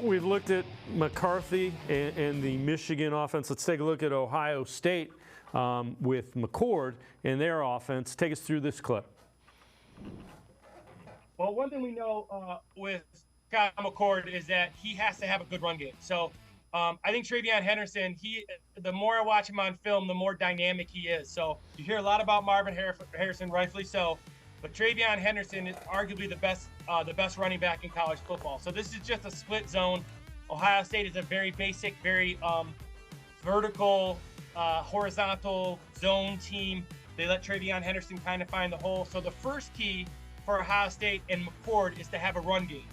we've looked at McCarthy and the Michigan offense. Let's take a look at Ohio State with McCord and their offense. Take us through this clip. Well, one thing we know with Kyle McCord is that he has to have a good run game. So I think Trayon Henderson, the more I watch him on film, the more dynamic he is. So you hear a lot about Marvin Harrison, rightfully so, but Trayon Henderson is arguably the best running back in college football. So this is just a split zone. Ohio State is a very basic, very vertical, horizontal zone team. They let Trayon Henderson kind of find the hole. So the first key for Ohio State and McCord is to have a run game.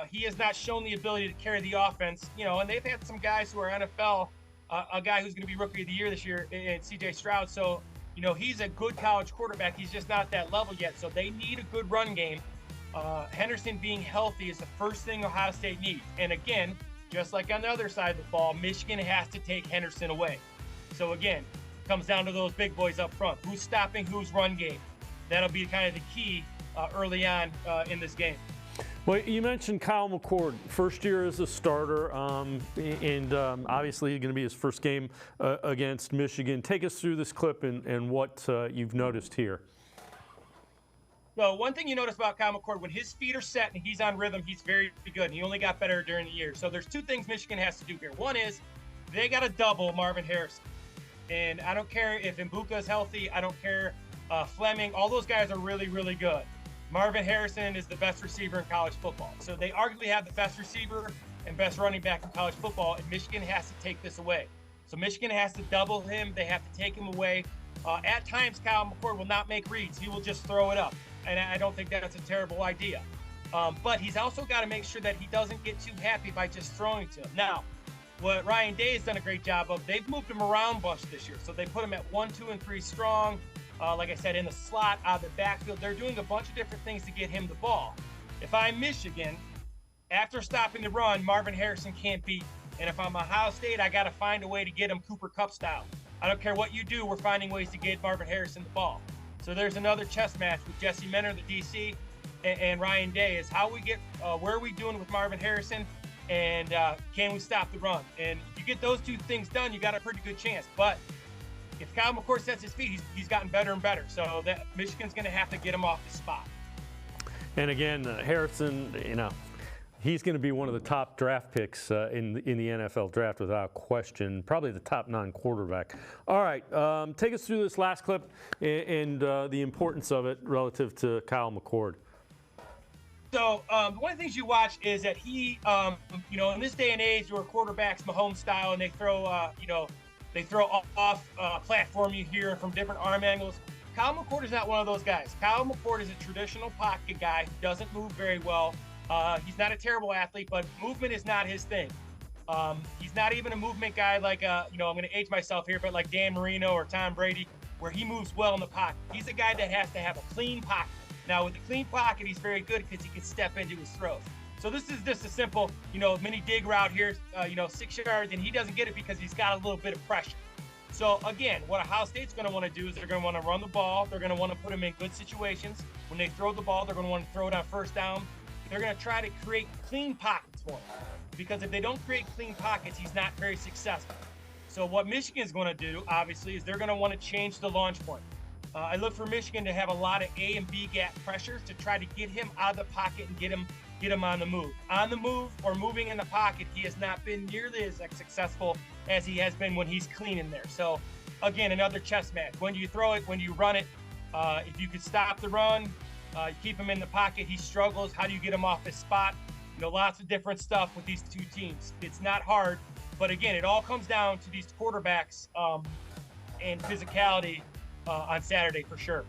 He has not shown the ability to carry the offense, and they've had some guys who are NFL, a guy who's going to be Rookie of the Year this year, and C.J. Stroud. So, he's a good college quarterback. He's just not at that level yet. So they need a good run game. Henderson being healthy is the first thing Ohio State needs. And again, just like on the other side of the ball, Michigan has to take Henderson away. So again, it comes down to those big boys up front. Who's stopping whose run game? That'll be kind of the key early on in this game. Well, you mentioned Kyle McCord, first year as a starter, and obviously going to be his first game against Michigan. Take us through this clip and what you've noticed here. So one thing you notice about Kyle McCord, when his feet are set and he's on rhythm, he's very good. And he only got better during the year. So there's two things Michigan has to do here. One is they got to double Marvin Harrison. And I don't care if Mbuka is healthy. I don't care Fleming. All those guys are really, really good. Marvin Harrison is the best receiver in college football. So they arguably have the best receiver and best running back in college football, and Michigan has to take this away. So Michigan has to double him. They have to take him away. At times, Kyle McCord will not make reads. He will just throw it up, and I don't think that's a terrible idea. But he's also got to make sure that he doesn't get too happy by just throwing to him. Now, what Ryan Day has done a great job of, they've moved him around a bunch this year. So they put him at 1, 2, and 3 strong. Like I said, in the slot, out of the backfield. They're doing a bunch of different things to get him the ball. If I'm Michigan, after stopping the run, Marvin Harrison can't beat. And if I'm Ohio State, I got to find a way to get him Cooper Kupp style. I don't care what you do, we're finding ways to get Marvin Harrison the ball. So there's another chess match with Jesse Menner, the DC, and Ryan Day is how we get, where are we doing with Marvin Harrison, and can we stop the run? And if you get those two things done, you got a pretty good chance. But if Kyle McCord sets his feet, he's gotten better and better. So that Michigan's going to have to get him off the spot. And again, Harrison, he's going to be one of the top draft picks in the NFL draft without question. Probably the top non-quarterback. All right, take us through this last clip and the importance of it relative to Kyle McCord. So one of the things you watch is that he, in this day and age where quarterbacks Mahomes style and they throw, they throw off platform you hear from different arm angles. Kyle McCord is not one of those guys. Kyle McCord is a traditional pocket guy who doesn't move very well. He's not a terrible athlete, but movement is not his thing. He's not even a movement guy like, I'm going to age myself here, but like Dan Marino or Tom Brady, where he moves well in the pocket. He's a guy that has to have a clean pocket. Now, with a clean pocket, he's very good because he can step into his throws. So this is just a simple, mini dig route here, 6 yards, and he doesn't get it because he's got a little bit of pressure. So again, what Ohio State's going to want to do is they're going to want to run the ball. They're going to want to put him in good situations. When they throw the ball, they're going to want to throw it on first down. They're going to try to create clean pockets for him, because if they don't create clean pockets, he's not very successful. So what Michigan's going to do, obviously, is they're going to want to change the launch point. I look for Michigan to have a lot of A and B gap pressures to try to get him out of the pocket and get him on the move. On the move or moving in the pocket, he has not been nearly as successful as he has been when he's clean in there. So again, another chess match. When do you throw it? When do you run it? If you could stop the run, you keep him in the pocket, he struggles. How do you get him off his spot? Lots of different stuff with these two teams. It's not hard, but again, it all comes down to these quarterbacks and physicality on Saturday for sure.